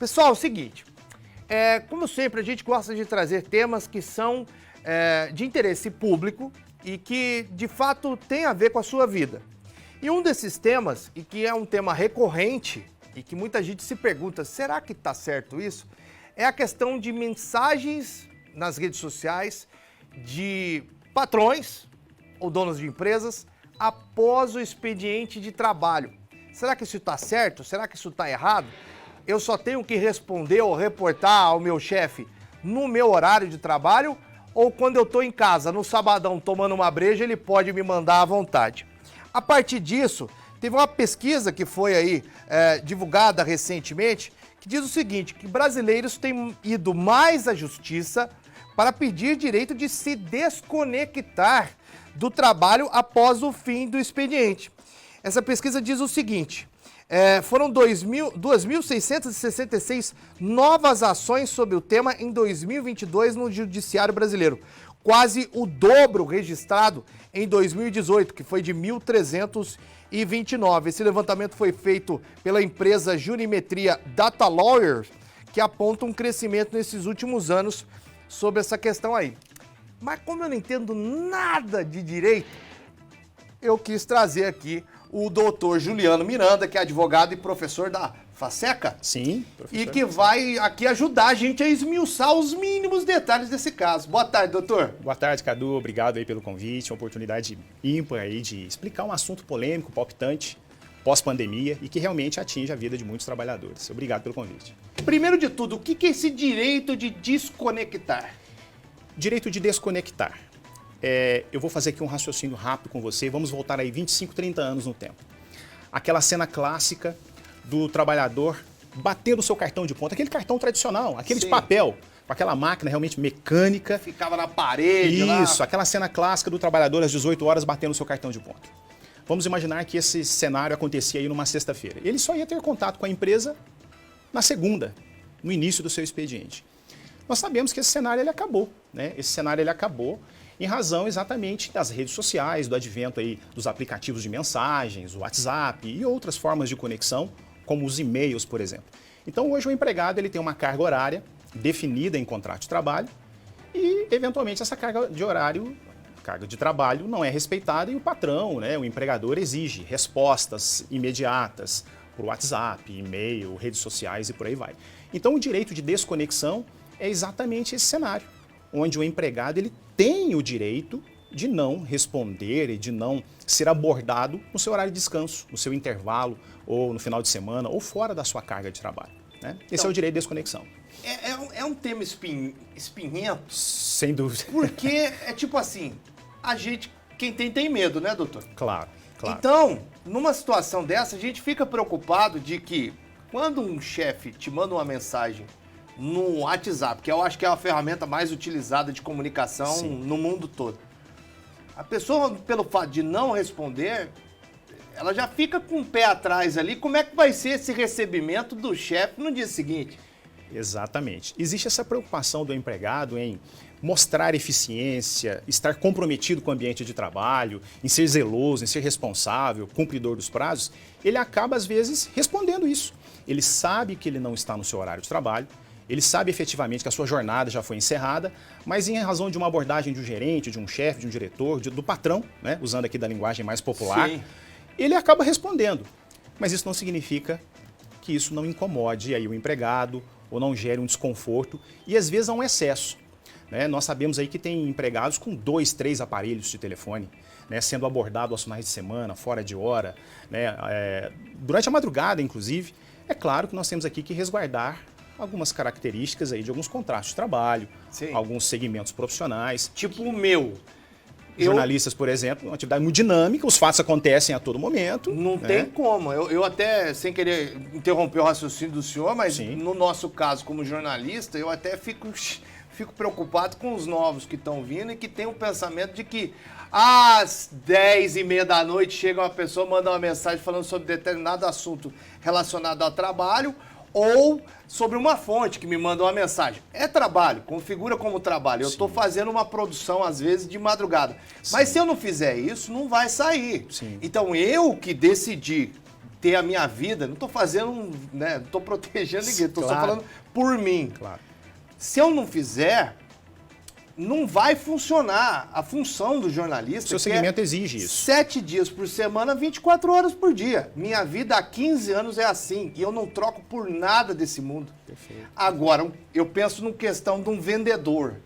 Pessoal, é o seguinte, como sempre a gente gosta de trazer temas que são de interesse público e que de fato tem a ver com a sua vida. E um desses temas, e que é um tema recorrente e que muita gente se pergunta, será que está certo isso? É a questão de mensagens nas redes sociais de patrões ou donos de empresas após o expediente de trabalho. Será que isso está certo? Será que isso está errado? Eu só tenho que responder ou reportar ao meu chefe no meu horário de trabalho ou quando eu estou em casa, no sabadão, tomando uma breja, ele pode me mandar à vontade. A partir disso, teve uma pesquisa que foi aí divulgada recentemente que diz o seguinte, que brasileiros têm ido mais à justiça para pedir direito de se desconectar do trabalho após o fim do expediente. Essa pesquisa diz o seguinte, foram 2.666 novas ações sobre o tema em 2022 no Judiciário Brasileiro, quase o dobro registrado em 2018, que foi de 1.329. Esse levantamento foi feito pela empresa Jurimetria Data Lawyers, que aponta um crescimento nesses últimos anos sobre essa questão aí. Mas como eu não entendo nada de direito, eu quis trazer aqui o doutor Juliano Miranda, que é advogado e professor da FASECA. Sim, professor. E que vai aqui ajudar a gente a esmiuçar os mínimos detalhes desse caso. Boa tarde, doutor. Boa tarde, Cadu. Obrigado aí pelo convite. Uma oportunidade ímpar aí de explicar um assunto polêmico, palpitante, pós-pandemia e que realmente atinge a vida de muitos trabalhadores. Obrigado pelo convite. Primeiro de tudo, o que é esse direito de desconectar? Direito de desconectar. Eu vou fazer aqui um raciocínio rápido com você. Vamos voltar aí 25, 30 anos no tempo. Aquela cena clássica do trabalhador batendo o seu cartão de ponta, aquele cartão tradicional, aquele de papel, com aquela máquina realmente mecânica. Ficava na parede lá. Isso, aquela cena clássica do trabalhador às 18 horas batendo o seu cartão de ponta. Vamos imaginar que esse cenário acontecia aí numa sexta-feira. Ele só ia ter contato com a empresa na segunda, no início do seu expediente. Nós sabemos que esse cenário ele acabou, né? Esse cenário ele acabou em razão exatamente das redes sociais, do advento aí dos aplicativos de mensagens, o WhatsApp e outras formas de conexão, como os e-mails, por exemplo. Então hoje o empregado ele tem uma carga horária definida em contrato de trabalho e eventualmente essa carga de trabalho não é respeitada e o patrão, né, o empregador exige respostas imediatas por WhatsApp, e-mail, redes sociais e por aí vai. Então o direito de desconexão é exatamente esse cenário, onde o empregado ele tem o direito de não responder e de não ser abordado no seu horário de descanso, no seu intervalo, ou no final de semana, ou fora da sua carga de trabalho, né? Esse então, é o direito de desconexão. É um tema espinhento? Sem dúvida. Porque é tipo assim, quem tem medo, né, doutor? Claro, claro. Então, numa situação dessa, a gente fica preocupado de que quando um chefe te manda uma mensagem no WhatsApp, que eu acho que é a ferramenta mais utilizada de comunicação no mundo todo. A pessoa, pelo fato de não responder, ela já fica com o pé atrás ali. Como é que vai ser esse recebimento do chefe no dia seguinte? Exatamente. Existe essa preocupação do empregado em mostrar eficiência, estar comprometido com o ambiente de trabalho, em ser zeloso, em ser responsável, cumpridor dos prazos. Ele acaba, às vezes, respondendo isso. Ele sabe que ele não está no seu horário de trabalho, ele sabe efetivamente que a sua jornada já foi encerrada, mas em razão de uma abordagem de um gerente, de um chefe, de um diretor, do patrão, né, usando aqui da linguagem mais popular, ele acaba respondendo. Mas isso não significa que isso não incomode aí o empregado ou não gere um desconforto e às vezes há um excesso, né? Nós sabemos aí que tem empregados com 2, 3 aparelhos de telefone, né, sendo abordado aos finais de semana, fora de hora, né, durante a madrugada, inclusive. É claro que nós temos aqui que resguardar algumas características aí de alguns contratos de trabalho, alguns segmentos profissionais. Tipo o meu. Jornalistas, por exemplo, uma atividade muito dinâmica, os fatos acontecem a todo momento. Não tem como. Eu até, sem querer interromper o raciocínio do senhor, mas no nosso caso, como jornalista, eu até fico preocupado com os novos que estão vindo e que tem o pensamento de que às 10h30 da noite chega uma pessoa, manda uma mensagem falando sobre determinado assunto relacionado ao trabalho, ou sobre uma fonte que me manda uma mensagem. É trabalho, configura como trabalho. Eu estou fazendo uma produção, às vezes, de madrugada. Mas se eu não fizer isso, não vai sair. Então, eu que decidi ter a minha vida, não estou fazendo, né, não estou protegendo ninguém, estou Claro. só falando por mim. Claro. Se eu não fizer, não vai funcionar a função do jornalista. O seu que segmento é exige isso. 7 dias por semana, 24 horas por dia. Minha vida há 15 anos é assim e eu não troco por nada desse mundo. Perfeito. Agora, eu penso numa questão de um vendedor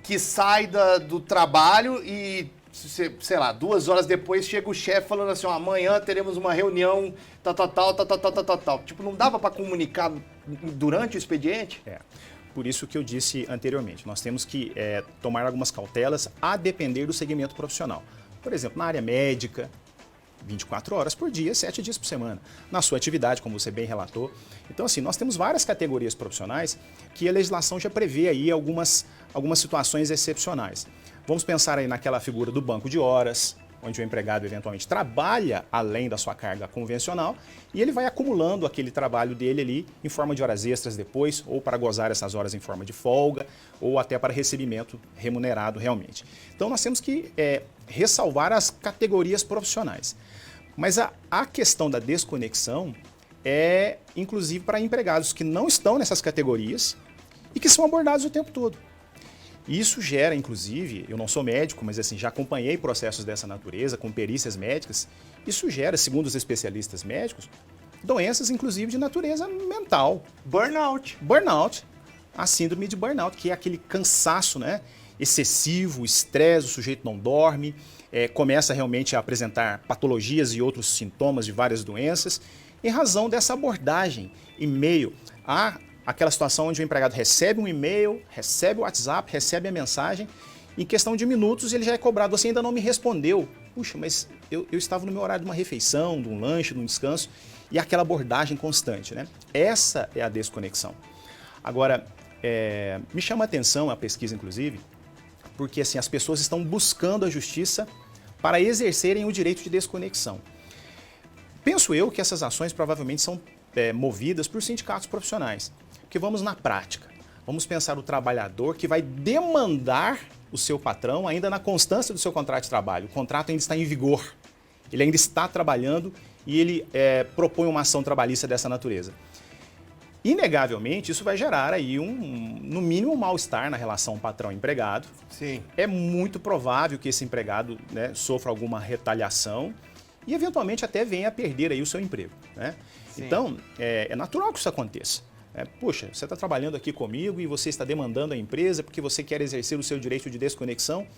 que sai do trabalho e, sei lá, 2 horas depois chega o chefe falando assim, ó, amanhã teremos uma reunião, tal. Tipo, não dava para comunicar durante o expediente? É. Por isso que eu disse anteriormente, nós temos que tomar algumas cautelas a depender do segmento profissional. Por exemplo, na área médica, 24 horas por dia, 7 dias por semana. Na sua atividade, como você bem relatou. Então, assim, nós temos várias categorias profissionais que a legislação já prevê aí algumas situações excepcionais. Vamos pensar aí naquela figura do banco de horas, onde o empregado eventualmente trabalha além da sua carga convencional e ele vai acumulando aquele trabalho dele ali em forma de horas extras depois, ou para gozar essas horas em forma de folga, ou até para recebimento remunerado realmente. Então nós temos que ressalvar as categorias profissionais. Mas a questão da desconexão é inclusive para empregados que não estão nessas categorias e que são abordados o tempo todo. Isso gera, inclusive, eu não sou médico, mas assim, já acompanhei processos dessa natureza, com perícias médicas, isso gera, segundo os especialistas médicos, doenças, inclusive, de natureza mental. Burnout. Burnout, a síndrome de burnout, que é aquele cansaço, né, excessivo, estresse, o sujeito não dorme, começa realmente a apresentar patologias e outros sintomas de várias doenças, em razão dessa abordagem e-mail. Aquela situação onde o empregado recebe um e-mail, recebe o WhatsApp, recebe a mensagem, em questão de minutos ele já é cobrado, você ainda não me respondeu. Puxa, mas eu estava no meu horário de uma refeição, de um lanche, de um descanso, e aquela abordagem constante, né? Essa é a desconexão. Agora, me chama a atenção a pesquisa, inclusive, porque assim, as pessoas estão buscando a justiça para exercerem o direito de desconexão. Penso eu que essas ações provavelmente são movidas por sindicatos profissionais. Porque vamos na prática, vamos pensar o trabalhador que vai demandar o seu patrão ainda na constância do seu contrato de trabalho. O contrato ainda está em vigor, ele ainda está trabalhando e ele propõe uma ação trabalhista dessa natureza. Inegavelmente, isso vai gerar aí no mínimo, um mal-estar na relação patrão-empregado. Sim. É muito provável que esse empregado, né, sofra alguma retaliação e eventualmente até venha a perder aí o seu emprego, né? Então, é natural que isso aconteça. Puxa, você está trabalhando aqui comigo e você está demandando a empresa porque você quer exercer o seu direito de desconexão.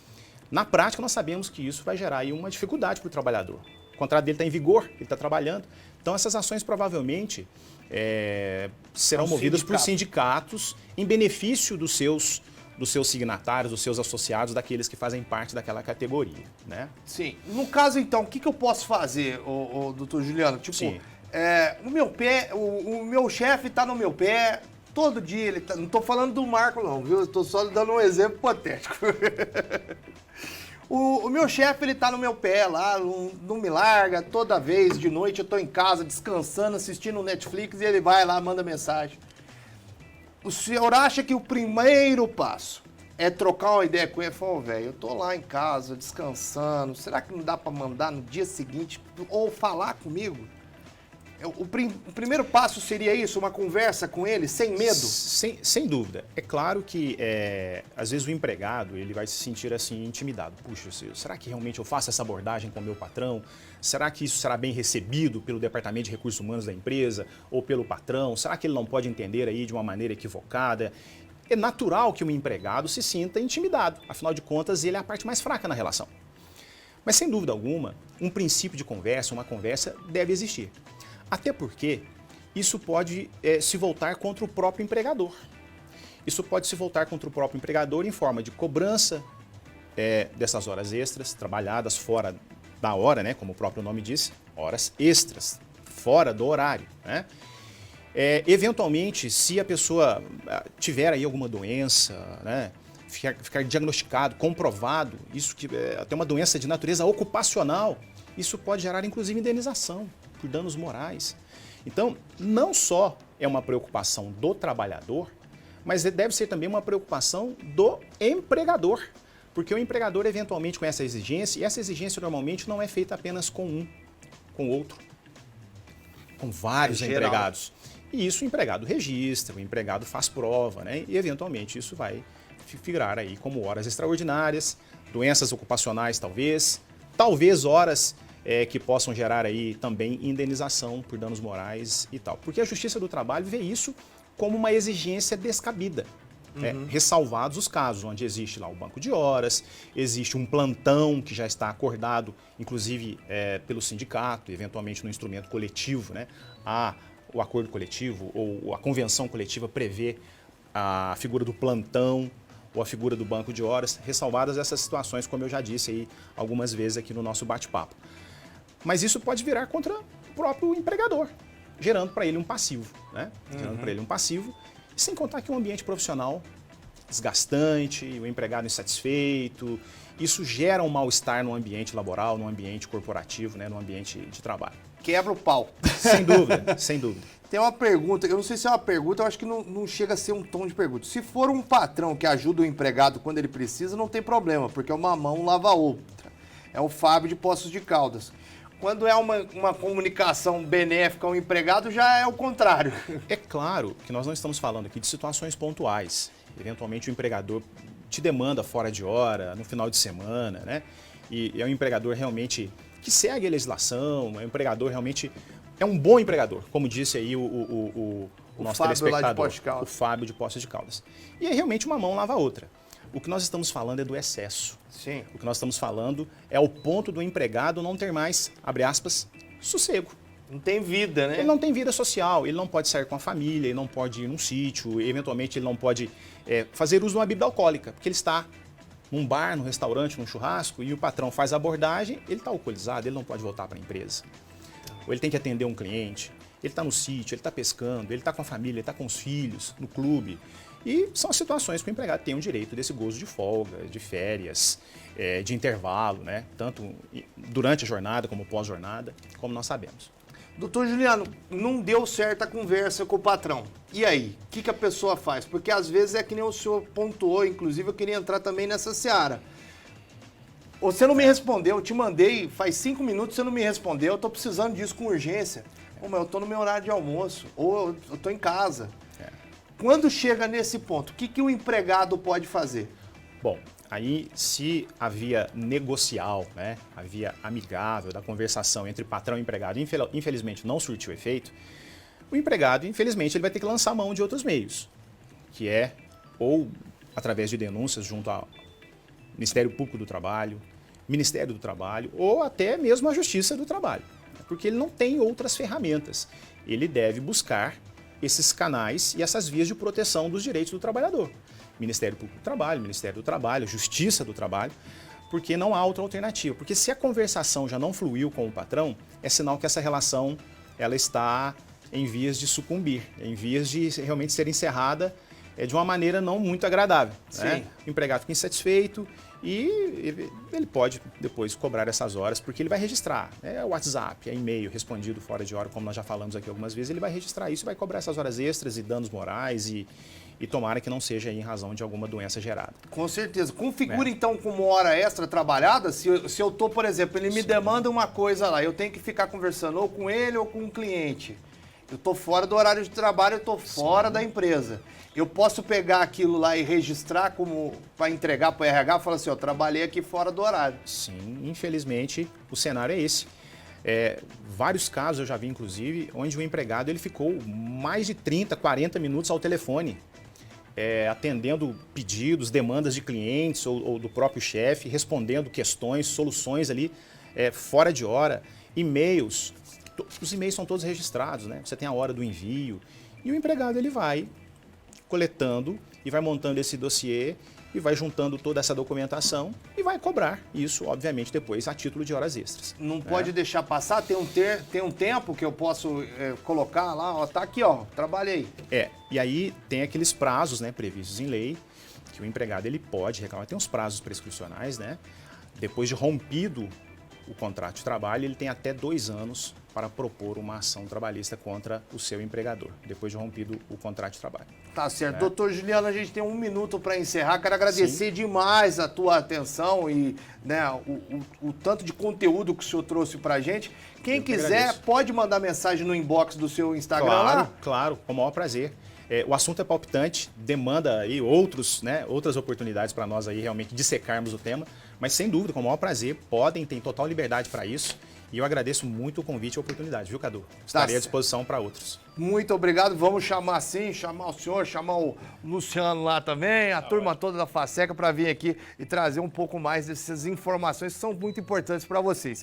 Na prática, nós sabemos que isso vai gerar aí uma dificuldade para o trabalhador. O contrato dele está em vigor, ele está trabalhando. Então, essas ações provavelmente serão movidas por sindicatos em benefício dos seus signatários, dos seus associados, daqueles que fazem parte daquela categoria, né? Sim. No caso, então, o que eu posso fazer, doutor Juliano? Tipo, Sim. O meu chefe tá no meu pé, todo dia ele tá, não tô falando do Marco não, viu? Eu tô só dando um exemplo hipotético. O meu chefe, ele tá no meu pé lá, não me larga, toda vez de noite eu tô em casa descansando, assistindo o Netflix e ele vai lá, manda mensagem. O senhor acha que o primeiro passo é trocar uma ideia com ele? Fala, velho, eu tô lá em casa descansando, será que não dá pra mandar no dia seguinte ou falar comigo? O primeiro passo seria isso, uma conversa com ele, sem medo? Sem dúvida. É claro que, às vezes, o empregado ele vai se sentir assim intimidado. Puxa, será que realmente eu faço essa abordagem com o meu patrão? Será que isso será bem recebido pelo Departamento de Recursos Humanos da empresa ou pelo patrão? Será que ele não pode entender aí de uma maneira equivocada? É natural que o empregado se sinta intimidado. Afinal de contas, ele é a parte mais fraca na relação. Mas, sem dúvida alguma, um princípio de conversa, uma conversa, deve existir. Até porque isso pode se voltar contra o próprio empregador. Isso pode se voltar contra o próprio empregador em forma de cobrança dessas horas extras, trabalhadas fora da hora, né, como o próprio nome diz, horas extras, fora do horário, né? Eventualmente, se a pessoa tiver aí alguma doença, né, ficar diagnosticado, comprovado, isso que até uma doença de natureza ocupacional, isso pode gerar inclusive indenização por danos morais. Então, não só é uma preocupação do trabalhador, mas deve ser também uma preocupação do empregador, porque o empregador eventualmente com essa exigência, e essa exigência normalmente não é feita apenas com um, com outro. com vários É geral. empregados. E isso o empregado registra, o empregado faz prova, né? E eventualmente isso vai figurar aí como horas extraordinárias, doenças ocupacionais talvez horas que possam gerar aí também indenização por danos morais e tal. Porque a Justiça do Trabalho vê isso como uma exigência descabida. Ressalvados os casos onde existe lá o banco de horas, existe um plantão que já está acordado, inclusive pelo sindicato, eventualmente no instrumento coletivo, né? O acordo coletivo ou a convenção coletiva prevê a figura do plantão ou a figura do banco de horas, ressalvadas essas situações, como eu já disse aí algumas vezes aqui no nosso bate-papo. Mas isso pode virar contra o próprio empregador, gerando para ele um passivo, né? Gerando para ele um passivo, sem contar que um ambiente profissional desgastante, o empregado insatisfeito, isso gera um mal-estar no ambiente laboral, no ambiente corporativo, né? No ambiente de trabalho. Quebra o pau. Sem dúvida, sem dúvida. Tem uma pergunta, eu não sei se é uma pergunta, eu acho que não chega a ser um tom de pergunta. Se for um patrão que ajuda o empregado quando ele precisa, não tem problema, porque uma mão lava a outra. É o Fábio de Poços de Caldas. Quando é uma comunicação benéfica ao empregado, já é o contrário. É claro que nós não estamos falando aqui de situações pontuais. Eventualmente o empregador te demanda fora de hora, no final de semana, né? E é um empregador realmente que segue a legislação, é um empregador realmente, é um bom empregador, como disse aí o nosso Fábio telespectador, lá de Poços de Caldas. o Fábio de Poços de Caldas. E é realmente uma mão lava a outra. O que nós estamos falando é do excesso. Sim. O que nós estamos falando é o ponto do empregado não ter mais, abre aspas, sossego. Não tem vida, né? Ele não tem vida social, ele não pode sair com a família, ele não pode ir num sítio, eventualmente ele não pode fazer uso de uma bebida alcoólica, porque ele está num bar, num restaurante, num churrasco, e o patrão faz a abordagem, ele está alcoolizado, ele não pode voltar para a empresa. Ou ele tem que atender um cliente, ele está no sítio, ele está pescando, ele está com a família, ele está com os filhos, no clube. E são as situações que o empregado tem o direito desse gozo de folga, de férias, de intervalo, né? Tanto durante a jornada como pós-jornada, como nós sabemos. Doutor Juliano, não deu certo a conversa com o patrão. E aí? O que a pessoa faz? Porque às vezes é que nem o senhor pontuou, inclusive eu queria entrar também nessa seara. Você não me respondeu, eu te mandei faz 5 minutos, você não me respondeu, eu tô precisando disso com urgência. Ou, mas eu tô no meu horário de almoço, ou eu tô em casa. Quando chega nesse ponto, o que o empregado pode fazer? Bom, aí se a via negocial, né, a via amigável da conversação entre patrão e empregado, infelizmente não surtiu efeito, o empregado, infelizmente, ele vai ter que lançar mão de outros meios, que é ou através de denúncias junto ao Ministério Público do Trabalho, Ministério do Trabalho ou até mesmo a Justiça do Trabalho, porque ele não tem outras ferramentas. Ele deve buscar esses canais e essas vias de proteção dos direitos do trabalhador. Ministério Público do Trabalho, Ministério do Trabalho, Justiça do Trabalho, porque não há outra alternativa. Porque se a conversação já não fluiu com o patrão, é sinal que essa relação ela está em vias de sucumbir, em vias de realmente ser encerrada de uma maneira não muito agradável. Né? O empregado fica insatisfeito e ele pode depois cobrar essas horas, porque ele vai registrar. É WhatsApp, é e-mail respondido fora de hora, como nós já falamos aqui algumas vezes, ele vai registrar isso, vai cobrar essas horas extras e danos morais e tomara que não seja em razão de alguma doença gerada. Com certeza. Configura então como hora extra trabalhada, se eu tô, por exemplo, ele me demanda uma coisa lá, eu tenho que ficar conversando ou com ele ou com um cliente. Eu tô fora do horário de trabalho, eu tô fora da empresa. Eu posso pegar aquilo lá e registrar como para entregar para o RH e falar assim, ó, trabalhei aqui fora do horário. Sim, infelizmente o cenário é esse. Vários casos eu já vi, inclusive, onde o empregado ele ficou mais de 30, 40 minutos ao telefone, atendendo pedidos, demandas de clientes ou do próprio chefe, respondendo questões, soluções ali fora de hora, e-mails. Os e-mails são todos registrados, né? Você tem a hora do envio e o empregado ele vai coletando e vai montando esse dossiê e vai juntando toda essa documentação e vai cobrar isso, obviamente, depois a título de horas extras. Não pode deixar passar? Tem um tempo que eu posso colocar lá, ó, tá aqui, ó, trabalhei. E aí tem aqueles prazos, né, previstos em lei, que o empregado ele pode reclamar. Tem uns prazos prescricionais, né? Depois de rompido o contrato de trabalho, ele tem até 2 anos para propor uma ação trabalhista contra o seu empregador, depois de rompido o contrato de trabalho. Tá certo. Doutor Juliano, a gente tem 1 minuto para encerrar. Quero agradecer demais a tua atenção e, né, o tanto de conteúdo que o senhor trouxe para a gente. Quem quiser, pode mandar mensagem no inbox do seu Instagram lá? Claro, com o maior prazer. O assunto é palpitante, demanda aí outras oportunidades para nós aí realmente dissecarmos o tema, mas sem dúvida, com o maior prazer, tem total liberdade para isso. E eu agradeço muito o convite e a oportunidade, viu, Cadu? Estarei à disposição para outros. Muito obrigado. Vamos chamar chamar o senhor, chamar o Luciano lá também, a turma toda da FASECA para vir aqui e trazer um pouco mais dessas informações que são muito importantes para vocês.